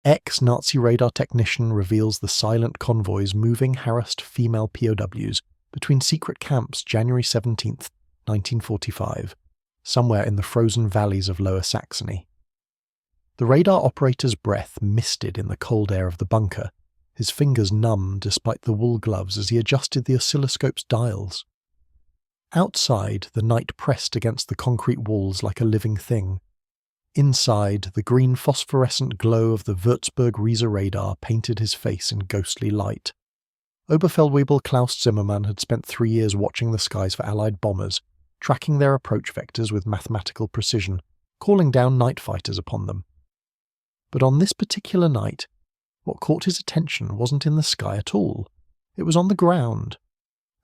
Ex-Nazi radar technician reveals the silent convoys moving harassed female POWs between secret camps January 17th, 1945, somewhere in the frozen valleys of Lower Saxony. The radar operator's breath misted in the cold air of the bunker, his fingers numb despite the wool gloves as he adjusted the oscilloscope's dials. Outside, the night pressed against the concrete walls like a living thing. Inside, the green phosphorescent glow of the Würzburg-Riese radar painted his face in ghostly light. Oberfeldwebel Klaus Zimmermann had spent 3 years watching the skies for Allied bombers, tracking their approach vectors with mathematical precision, calling down night fighters upon them. But on this particular night, what caught his attention wasn't in the sky at all. It was on the ground.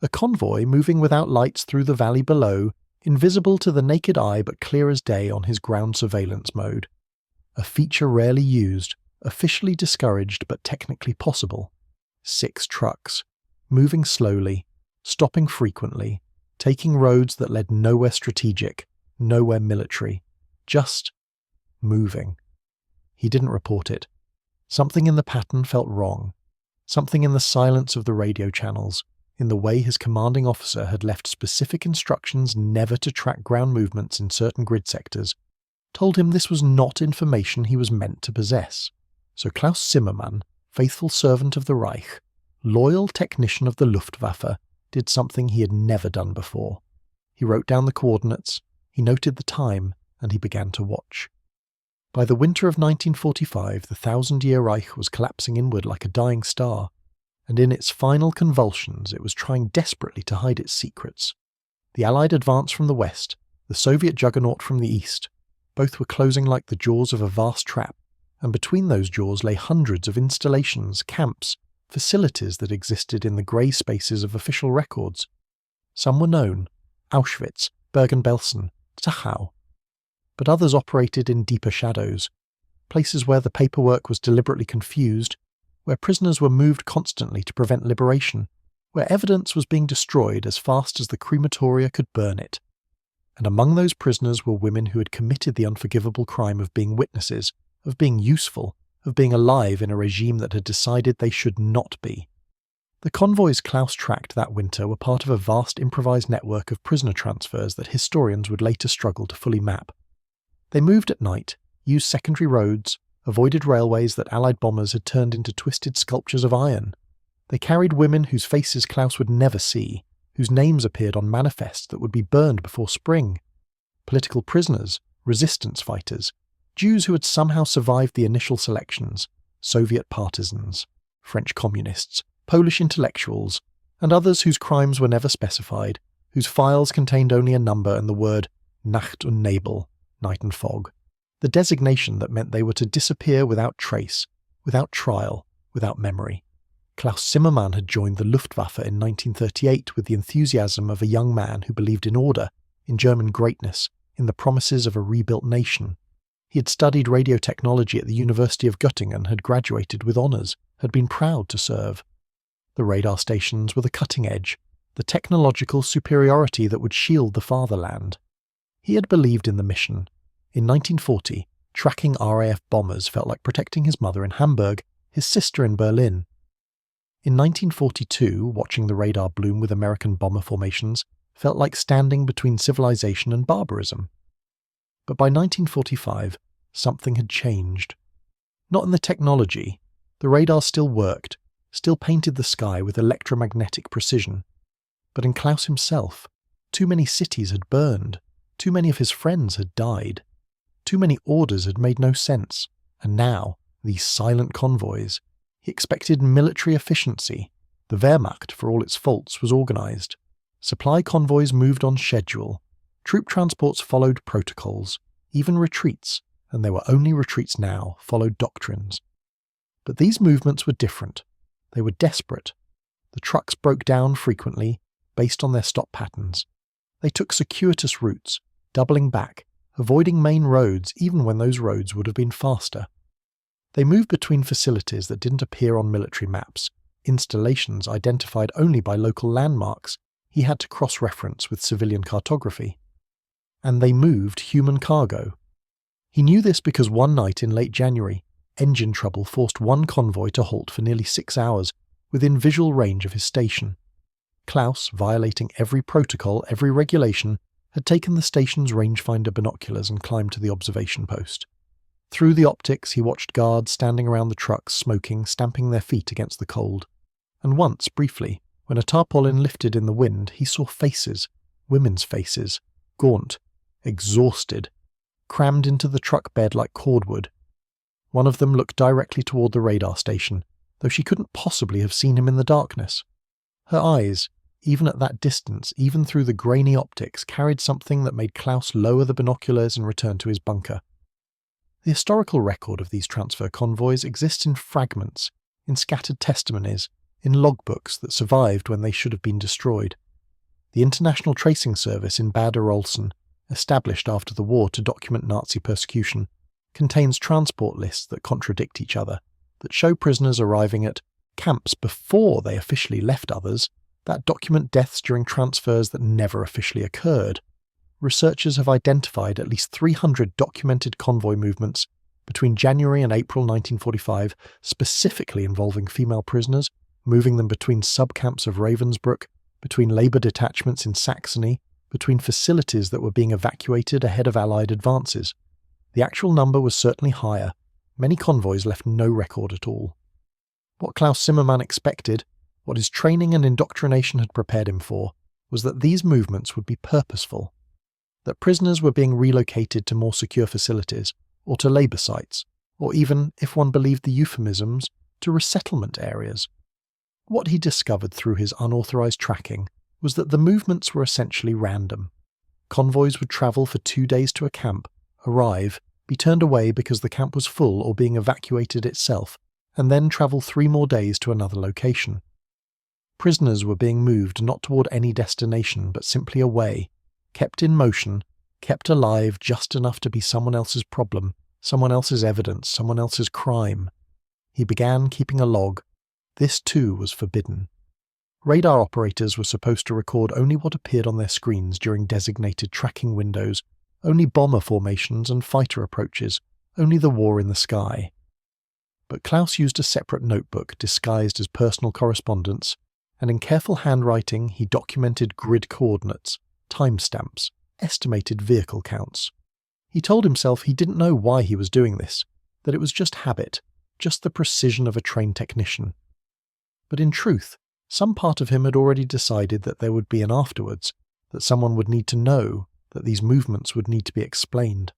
A convoy moving without lights through the valley below, invisible to the naked eye but clear as day on his ground surveillance mode. A feature rarely used, officially discouraged but technically possible. 6 trucks, moving slowly, stopping frequently, taking roads that led nowhere strategic, nowhere military, just moving. He didn't report it. Something in the pattern felt wrong. Something in the silence of the radio channels, in the way his commanding officer had left specific instructions never to track ground movements in certain grid sectors, told him this was not information he was meant to possess. So Klaus Zimmermann, faithful servant of the Reich, loyal technician of the Luftwaffe, did something he had never done before. He wrote down the coordinates, he noted the time, and he began to watch. By the winter of 1945, the 1,000-year Reich was collapsing inward like a dying star, and in its final convulsions it was trying desperately to hide its secrets. The Allied advance from the west, the Soviet juggernaut from the east, both were closing like the jaws of a vast trap, and between those jaws lay hundreds of installations, camps, facilities that existed in the grey spaces of official records. Some were known: Auschwitz, Bergen-Belsen, Dachau. But others operated in deeper shadows, places where the paperwork was deliberately confused, where prisoners were moved constantly to prevent liberation, where evidence was being destroyed as fast as the crematoria could burn it. And among those prisoners were women who had committed the unforgivable crime of being witnesses, of being useful, of being alive in a regime that had decided they should not be. The convoys Klaus tracked that winter were part of a vast improvised network of prisoner transfers that historians would later struggle to fully map. They moved at night, used secondary roads, avoided railways that Allied bombers had turned into twisted sculptures of iron. They carried women whose faces Klaus would never see, whose names appeared on manifests that would be burned before spring. Political prisoners, resistance fighters, Jews who had somehow survived the initial selections, Soviet partisans, French communists, Polish intellectuals, and others whose crimes were never specified, whose files contained only a number and the word Nacht und Nebel, night and fog, the designation that meant they were to disappear without trace, without trial, without memory. Klaus Zimmermann had joined the Luftwaffe in 1938 with the enthusiasm of a young man who believed in order, in German greatness, in the promises of a rebuilt nation. He had studied radio technology at the University of Göttingen, had graduated with honours, had been proud to serve. The radar stations were the cutting edge, the technological superiority that would shield the fatherland. He had believed in the mission. In 1940, tracking RAF bombers felt like protecting his mother in Hamburg, his sister in Berlin. In 1942, watching the radar bloom with American bomber formations felt like standing between civilization and barbarism. But by 1945, something had changed. Not in the technology. The radar still worked, still painted the sky with electromagnetic precision. But in Klaus himself, too many cities had burned, too many of his friends had died, too many orders had made no sense, and now, these silent convoys. He expected military efficiency. The Wehrmacht, for all its faults, was organised. Supply convoys moved on schedule. Troop transports followed protocols. Even retreats, and they were only retreats now, followed doctrines. But these movements were different. They were desperate. The trucks broke down frequently, based on their stop patterns. They took circuitous routes, doubling back, avoiding main roads even when those roads would have been faster. They moved between facilities that didn't appear on military maps, installations identified only by local landmarks he had to cross-reference with civilian cartography. And they moved human cargo. He knew this because one night in late January, Engine trouble forced one convoy to halt for nearly 6 hours, within visual range of his station. Klaus, violating every protocol, every regulation, had taken the station's rangefinder binoculars and climbed to the observation post. Through the optics, he watched guards standing around the trucks, smoking, stamping their feet against the cold. And once, briefly, when a tarpaulin lifted in the wind, he saw faces, women's faces, gaunt, exhausted, crammed into the truck bed like cordwood. One of them looked directly toward the radar station, though she couldn't possibly have seen him in the darkness. Her eyes, even at that distance, even through the grainy optics, carried something that made Klaus lower the binoculars and return to his bunker. The historical record of these transfer convoys exists in fragments, in scattered testimonies, in logbooks that survived when they should have been destroyed. The International Tracing Service in Bader-Olsen, established after the war to document Nazi persecution, contains transport lists that contradict each other, that show prisoners arriving at camps before they officially left others, that document deaths during transfers that never officially occurred. Researchers have identified at least 300 documented convoy movements between January and April 1945, specifically involving female prisoners, moving them between subcamps of Ravensbrück, between labour detachments in Saxony, between facilities that were being evacuated ahead of Allied advances. The actual number was certainly higher. Many convoys left no record at all. What Klaus Zimmermann expected, what his training and indoctrination had prepared him for, was that these movements would be purposeful, that prisoners were being relocated to more secure facilities, or to labour sites, or even, if one believed the euphemisms, to resettlement areas. What he discovered through his unauthorised tracking was that the movements were essentially random. Convoys would travel for 2 days to a camp, arrive, be turned away because the camp was full or being evacuated itself, and then travel 3 more days to another location. Prisoners were being moved not toward any destination but simply away, kept in motion, kept alive just enough to be someone else's problem, someone else's evidence, someone else's crime. He began keeping a log. This too was forbidden. Radar operators were supposed to record only what appeared on their screens during designated tracking windows, only bomber formations and fighter approaches, only the war in the sky. But Klaus used a separate notebook disguised as personal correspondence, and in careful handwriting he documented grid coordinates, timestamps, estimated vehicle counts. He told himself he didn't know why he was doing this, that it was just habit, just the precision of a trained technician. But in truth, some part of him had already decided that there would be an afterwards, that someone would need to know, that these movements would need to be explained.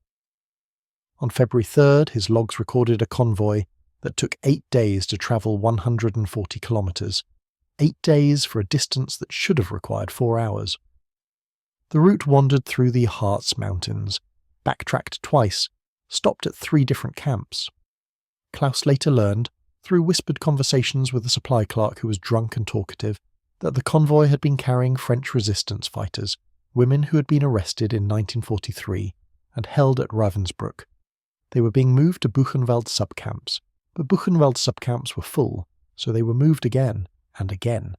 On February 3rd, his logs recorded a convoy that took 8 days to travel 140 kilometres, 8 days for a distance that should have required 4 hours. The route wandered through the Harz Mountains, backtracked twice, stopped at 3 different camps. Klaus later learned, through whispered conversations with a supply clerk who was drunk and talkative, that the convoy had been carrying French resistance fighters, women who had been arrested in 1943 and held at Ravensbrück. They were being moved to Buchenwald subcamps, but Buchenwald subcamps were full, so they were moved again and again.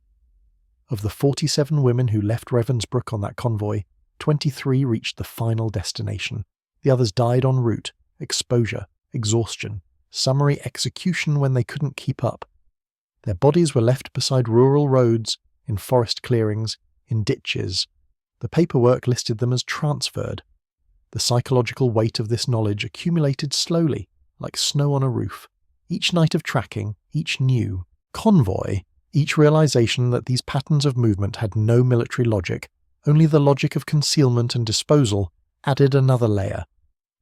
Of the 47 women who left Ravensbrück on that convoy, 23 reached the final destination. The others died en route, exposure, exhaustion, summary execution when they couldn't keep up. Their bodies were left beside rural roads, in forest clearings, in ditches. The paperwork listed them as transferred. The psychological weight of this knowledge accumulated slowly, like snow on a roof. Each night of tracking, each new convoy, each realization that these patterns of movement had no military logic, only the logic of concealment and disposal, added another layer.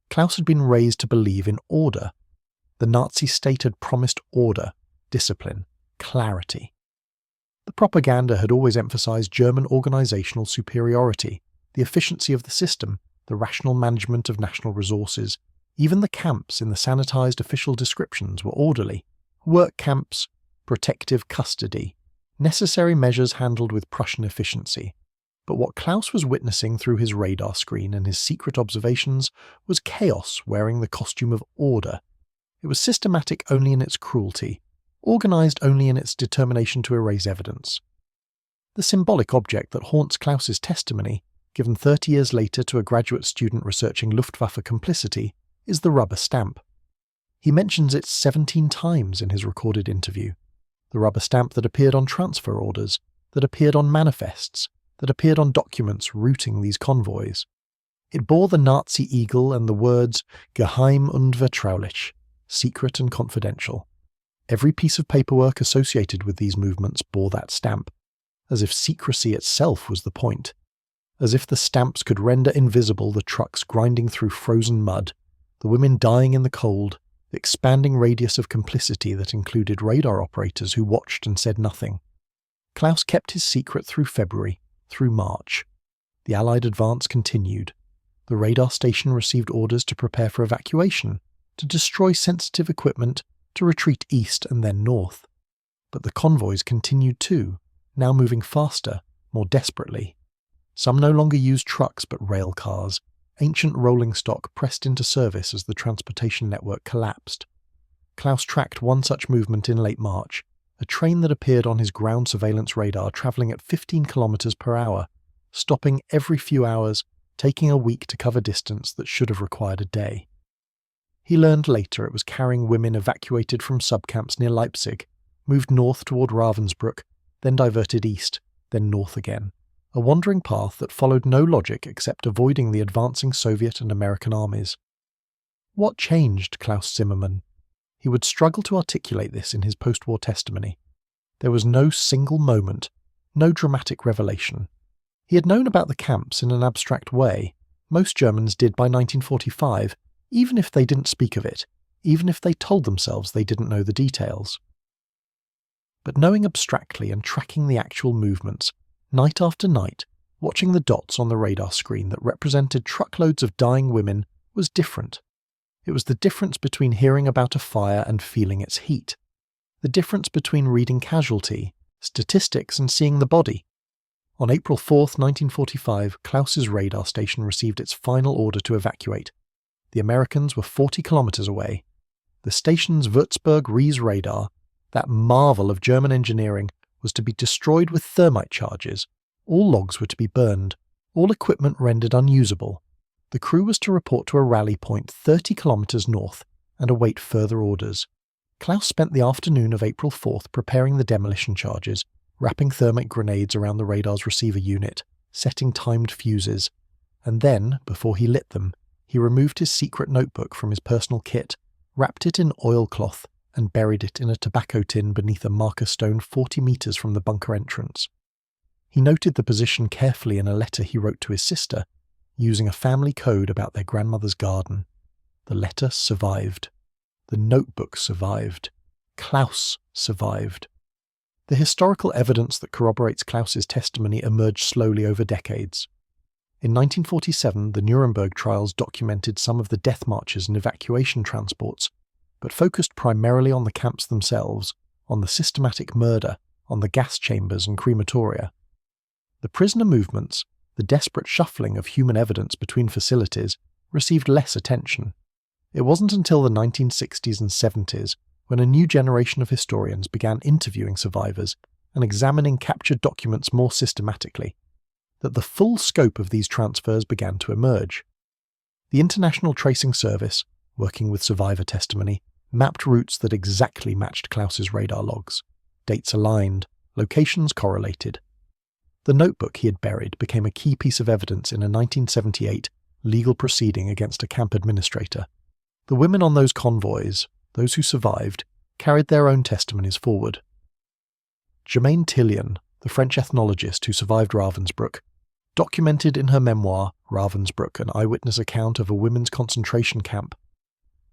Klaus had been raised to believe in order. The Nazi state had promised order, discipline, clarity. The propaganda had always emphasized German organizational superiority, the efficiency of the system, the rational management of national resources. Even the camps in the sanitized official descriptions were orderly. Work camps, protective custody, necessary measures handled with Prussian efficiency. But what Klaus was witnessing through his radar screen and his secret observations was chaos wearing the costume of order. It was systematic only in its cruelty, organized only in its determination to erase evidence. The symbolic object that haunts Klaus's testimony, given 30 years later to a graduate student researching Luftwaffe complicity, is the rubber stamp. He mentions it 17 times in his recorded interview. The rubber stamp that appeared on transfer orders, that appeared on manifests, that appeared on documents routing these convoys. It bore the Nazi eagle and the words Geheim und vertraulich, secret and confidential. Every piece of paperwork associated with these movements bore that stamp, as if secrecy itself was the point, as if the stamps could render invisible the trucks grinding through frozen mud, the women dying in the cold, the expanding radius of complicity that included radar operators who watched and said nothing. Klaus kept his secret through February, through March. The Allied advance continued. The radar station received orders to prepare for evacuation, to destroy sensitive equipment, to retreat east and then north. But the convoys continued too, now moving faster, more desperately. Some no longer used trucks but rail cars, ancient rolling stock pressed into service as the transportation network collapsed. Klaus tracked one such movement in late March, a train that appeared on his ground surveillance radar travelling at 15 kilometers per hour, stopping every few hours, taking a week to cover distance that should have required a day. He learned later it was carrying women evacuated from subcamps near Leipzig, moved north toward Ravensbrück, then diverted east, then north again, a wandering path that followed no logic except avoiding the advancing Soviet and American armies. What changed Klaus Zimmermann? He would struggle to articulate this in his post-war testimony. There was no single moment, no dramatic revelation. He had known about the camps in an abstract way. Most Germans did by 1945, even if they didn't speak of it, even if they told themselves they didn't know the details. But knowing abstractly and tracking the actual movements, night after night, watching the dots on the radar screen that represented truckloads of dying women was different. It was the difference between hearing about a fire and feeling its heat. The difference between reading casualty, statistics and seeing the body. On April 4, 1945, Klaus's radar station received its final order to evacuate. The Americans were 40 kilometers away. The station's Würzburg-Ries radar, that marvel of German engineering, was to be destroyed with thermite charges. All logs were to be burned, all equipment rendered unusable. The crew was to report to a rally point 30 kilometers north and await further orders. Klaus spent the afternoon of April 4th preparing the demolition charges, wrapping thermite grenades around the radar's receiver unit, setting timed fuses, and then, before he lit them, he removed his secret notebook from his personal kit, wrapped it in oilcloth, and buried it in a tobacco tin beneath a marker stone 40 meters from the bunker entrance. He noted the position carefully in a letter he wrote to his sister, using a family code about their grandmother's garden. The letter survived. The notebook survived. Klaus survived. The historical evidence that corroborates Klaus's testimony emerged slowly over decades. In 1947, the Nuremberg trials documented some of the death marches and evacuation transports, but focused primarily on the camps themselves, on the systematic murder, on the gas chambers and crematoria. The prisoner movements, the desperate shuffling of human evidence between facilities, received less attention. It wasn't until the 1960s and 70s, when a new generation of historians began interviewing survivors and examining captured documents more systematically, that the full scope of these transfers began to emerge. The International Tracing Service, working with survivor testimony, mapped routes that exactly matched Klaus's radar logs. Dates aligned, locations correlated. The notebook he had buried became a key piece of evidence in a 1978 legal proceeding against a camp administrator. The women on those convoys, those who survived, carried their own testimonies forward. Germaine Tillion, the French ethnologist who survived Ravensbrück, documented in her memoir, Ravensbrück, an eyewitness account of a women's concentration camp.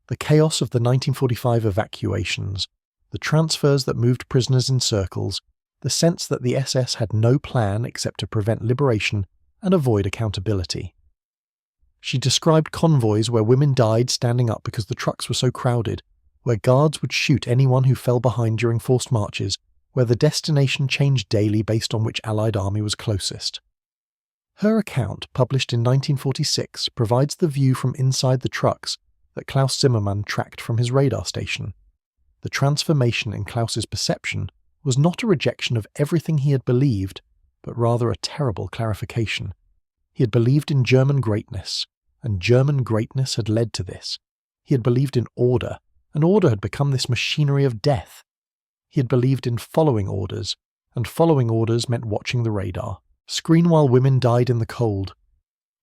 The chaos of the 1945 evacuations, the transfers that moved prisoners in circles, the sense that the SS had no plan except to prevent liberation and avoid accountability. She described convoys where women died standing up because the trucks were so crowded, where guards would shoot anyone who fell behind during forced marches, where the destination changed daily based on which Allied army was closest. Her account, published in 1946, provides the view from inside the trucks that Klaus Zimmermann tracked from his radar station. The transformation in Klaus's perception was not a rejection of everything he had believed, but rather a terrible clarification. He had believed in German greatness, and German greatness had led to this. He had believed in order, An order had become this machinery of death. He had believed in following orders, and following orders meant watching the radar. Screen while women died in the cold.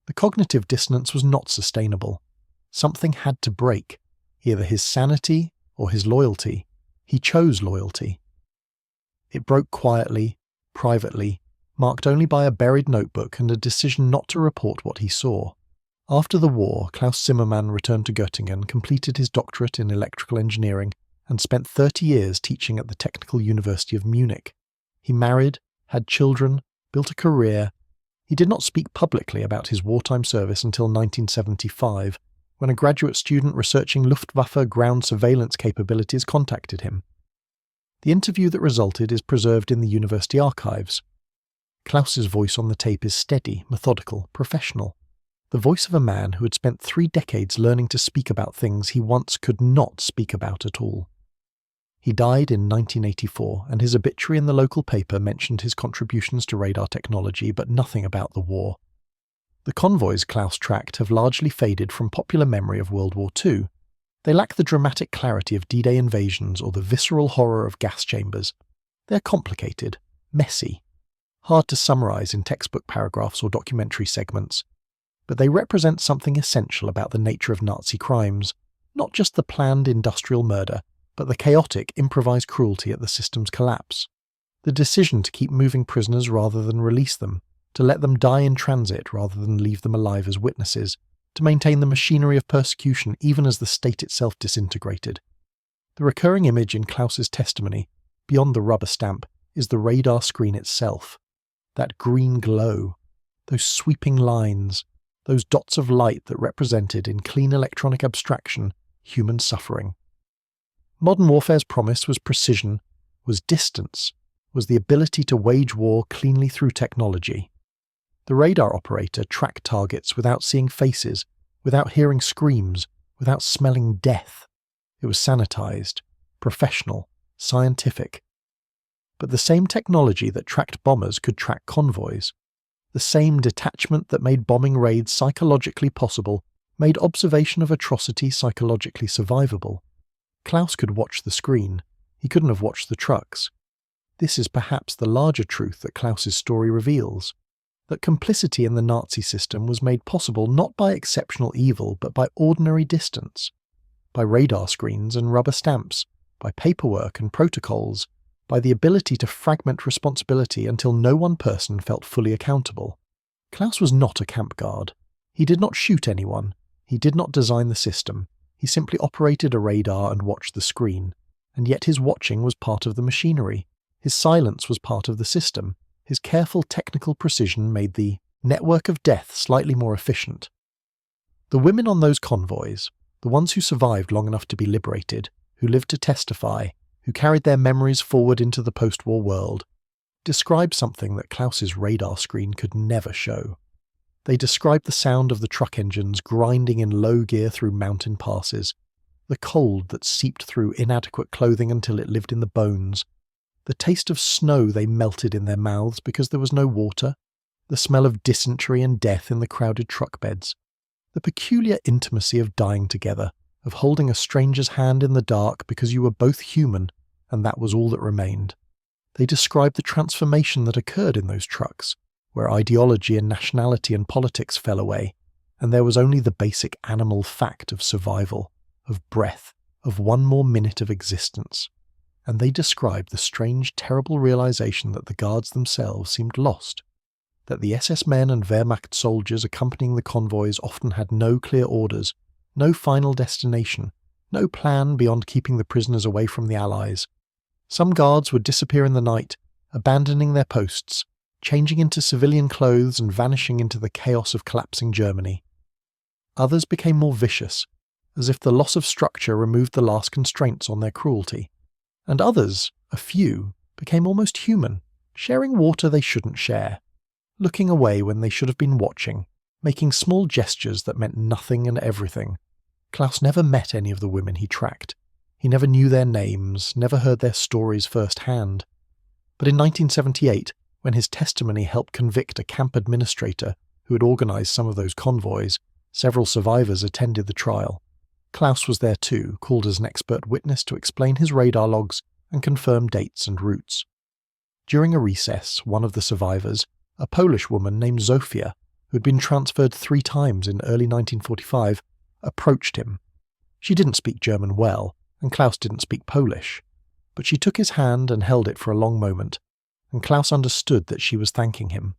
The cognitive dissonance was not sustainable. Something had to break, either his sanity or his loyalty. He chose loyalty. It broke quietly, privately, marked only by a buried notebook and a decision not to report what he saw. After the war, Klaus Zimmermann returned to Göttingen, completed his doctorate in electrical engineering, and spent 30 years teaching at the Technical University of Munich. He married, had children, built a career. He did not speak publicly about his wartime service until 1975, when a graduate student researching Luftwaffe ground surveillance capabilities contacted him. The interview that resulted is preserved in the university archives. Klaus's voice on the tape is steady, methodical, professional. The voice of a man who had spent 3 decades learning to speak about things he once could not speak about at all. He died in 1984, and his obituary in the local paper mentioned his contributions to radar technology, but nothing about the war. The convoys Klaus tracked have largely faded from popular memory of World War II. They lack the dramatic clarity of D-Day invasions or the visceral horror of gas chambers. They're complicated, messy, hard to summarize in textbook paragraphs or documentary segments. But they represent something essential about the nature of Nazi crimes, not just the planned industrial murder, but the chaotic, improvised cruelty at the system's collapse. The decision to keep moving prisoners rather than release them, to let them die in transit rather than leave them alive as witnesses, to maintain the machinery of persecution even as the state itself disintegrated. The recurring image in Klaus's testimony, beyond the rubber stamp, is the radar screen itself. That green glow, those sweeping lines, those dots of light that represented in clean electronic abstraction human suffering. Modern warfare's promise was precision, was distance, was the ability to wage war cleanly through technology. The radar operator tracked targets without seeing faces, without hearing screams, without smelling death. It was sanitized, professional, scientific. But the same technology that tracked bombers could track convoys. The same detachment that made bombing raids psychologically possible made observation of atrocity psychologically survivable. Klaus could watch the screen. He couldn't have watched the trucks. This is perhaps the larger truth that Klaus's story reveals, that complicity in the Nazi system was made possible not by exceptional evil but by ordinary distance, by radar screens and rubber stamps, by paperwork and protocols, by the ability to fragment responsibility until no one person felt fully accountable. Klaus was not a camp guard. He did not shoot anyone. He did not design the system. He simply operated a radar and watched the screen, and yet his watching was part of the machinery. His silence was part of the system. His careful technical precision made the network of death slightly more efficient. The women on those convoys, the ones who survived long enough to be liberated, who lived to testify, who carried their memories forward into the post-war world, describe something that Klaus's radar screen could never show. They described the sound of the truck engines grinding in low gear through mountain passes, the cold that seeped through inadequate clothing until it lived in the bones, the taste of snow they melted in their mouths because there was no water, the smell of dysentery and death in the crowded truck beds, the peculiar intimacy of dying together, of holding a stranger's hand in the dark because you were both human, and that was all that remained. They described the transformation that occurred in those trucks, where ideology and nationality and politics fell away, and there was only the basic animal fact of survival, of breath, of one more minute of existence. And they described the strange, terrible realization that the guards themselves seemed lost, that the SS men and Wehrmacht soldiers accompanying the convoys often had no clear orders, no final destination, no plan beyond keeping the prisoners away from the Allies. Some guards would disappear in the night, abandoning their posts, changing into civilian clothes and vanishing into the chaos of collapsing Germany. Others became more vicious, as if the loss of structure removed the last constraints on their cruelty. And others, a few, became almost human, sharing water they shouldn't share, looking away when they should have been watching, making small gestures that meant nothing and everything. Klaus never met any of the women he tracked. He never knew their names, never heard their stories firsthand. But in 1978, when his testimony helped convict a camp administrator who had organized some of those convoys, several survivors attended the trial. Klaus was there too, called as an expert witness to explain his radar logs and confirm dates and routes. During a recess, one of the survivors, a Polish woman named Zofia, who had been transferred 3 times in early 1945, approached him. She didn't speak German well, and Klaus didn't speak Polish, but she took his hand and held it for a long moment, and Klaus understood that she was thanking him.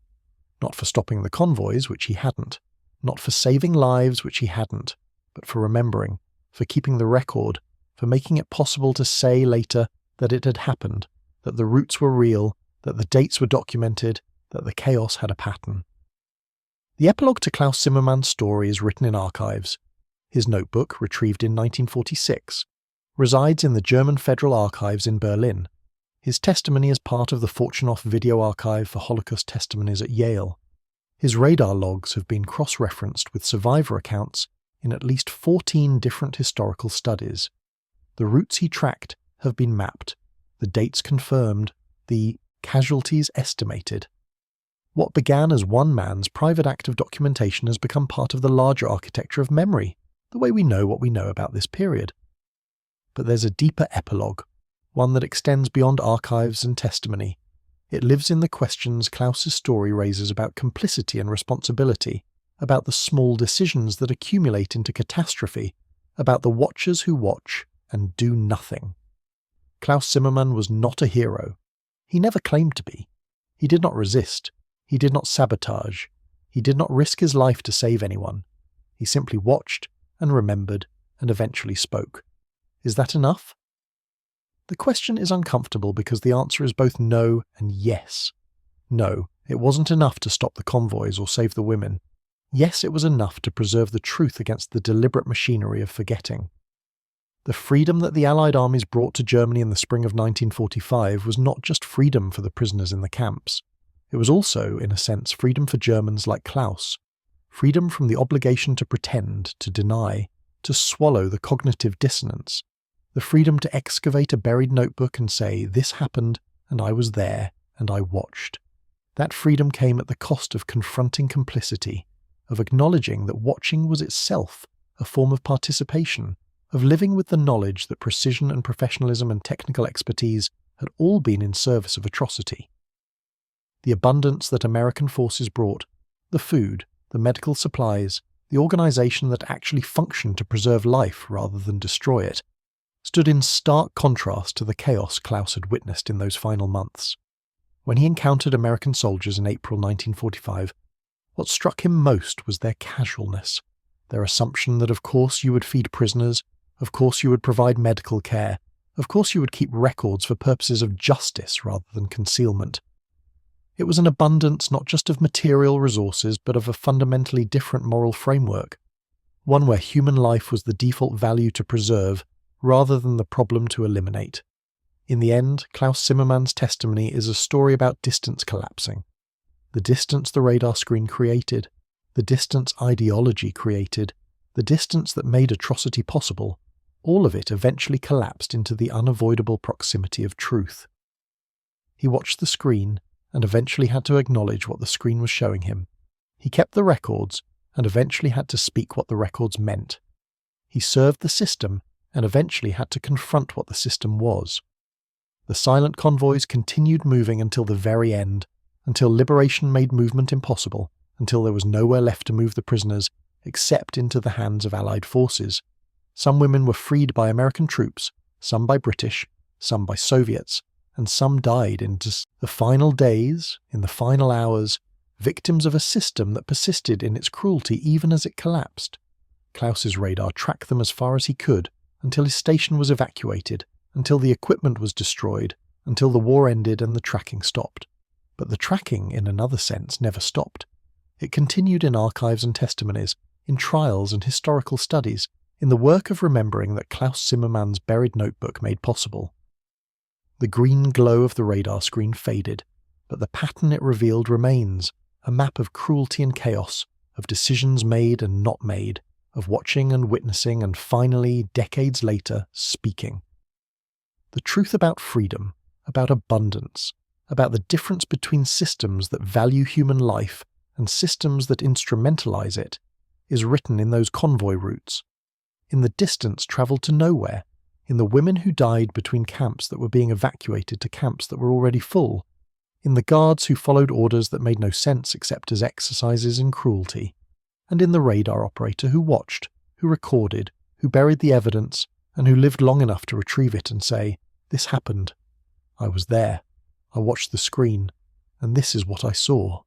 Not for stopping the convoys, which he hadn't, not for saving lives, which he hadn't, but for remembering, for keeping the record, for making it possible to say later that it had happened, that the routes were real, that the dates were documented, that the chaos had a pattern. The epilogue to Klaus Zimmermann's story is written in archives. His notebook, retrieved in 1946, resides in the German Federal Archives in Berlin. His testimony is part of the Fortunoff Video Archive for Holocaust Testimonies at Yale. His radar logs have been cross-referenced with survivor accounts in at least 14 different historical studies. The routes he tracked have been mapped, the dates confirmed, the casualties estimated. What began as one man's private act of documentation has become part of the larger architecture of memory, the way we know what we know about this period. But there's a deeper epilogue, one that extends beyond archives and testimony. It lives in the questions Klaus's story raises about complicity and responsibility, about the small decisions that accumulate into catastrophe, about the watchers who watch and do nothing. Klaus Zimmermann was not a hero. He never claimed to be. He did not resist. He did not sabotage. He did not risk his life to save anyone. He simply watched and remembered and eventually spoke. Is that enough? The question is uncomfortable because the answer is both no and yes. No, it wasn't enough to stop the convoys or save the women. Yes, it was enough to preserve the truth against the deliberate machinery of forgetting. The freedom that the Allied armies brought to Germany in the spring of 1945 was not just freedom for the prisoners in the camps. It was also, in a sense, freedom for Germans like Klaus. Freedom from the obligation to pretend, to deny, to swallow the cognitive dissonance. The freedom to excavate a buried notebook and say, "This happened, and I was there, and I watched." That freedom came at the cost of confronting complicity, of acknowledging that watching was itself a form of participation, of living with the knowledge that precision and professionalism and technical expertise had all been in service of atrocity. The abundance that American forces brought, the food, the medical supplies, the organization that actually functioned to preserve life rather than destroy it, stood in stark contrast to the chaos Klaus had witnessed in those final months. When he encountered American soldiers in April 1945, what struck him most was their casualness, their assumption that of course you would feed prisoners, of course you would provide medical care, of course you would keep records for purposes of justice rather than concealment. It was an abundance not just of material resources but of a fundamentally different moral framework, one where human life was the default value to preserve rather than the problem to eliminate. In the end, Klaus Zimmermann's testimony is a story about distance collapsing. The distance the radar screen created, the distance ideology created, the distance that made atrocity possible, all of it eventually collapsed into the unavoidable proximity of truth. He watched the screen and eventually had to acknowledge what the screen was showing him. He kept the records and eventually had to speak what the records meant. He served the system and eventually had to confront what the system was. The silent convoys continued moving until the very end, until liberation made movement impossible, until there was nowhere left to move the prisoners except into the hands of Allied forces. Some women were freed by American troops, some by British, some by Soviets, and some died in the final days, in the final hours, victims of a system that persisted in its cruelty even as it collapsed. Klaus's radar tracked them as far as he could, until his station was evacuated, until the equipment was destroyed, until the war ended and the tracking stopped. But the tracking, in another sense, never stopped. It continued in archives and testimonies, in trials and historical studies, in the work of remembering that Klaus Zimmermann's buried notebook made possible. The green glow of the radar screen faded, but the pattern it revealed remains, a map of cruelty and chaos, of decisions made and not made, of watching and witnessing and finally, decades later, speaking. The truth about freedom, about abundance, about the difference between systems that value human life and systems that instrumentalize it, is written in those convoy routes, in the distance travelled to nowhere, in the women who died between camps that were being evacuated to camps that were already full, in the guards who followed orders that made no sense except as exercises in cruelty, and in the radar operator who watched, who recorded, who buried the evidence, and who lived long enough to retrieve it and say, "This happened. I was there. I watched the screen, and this is what I saw."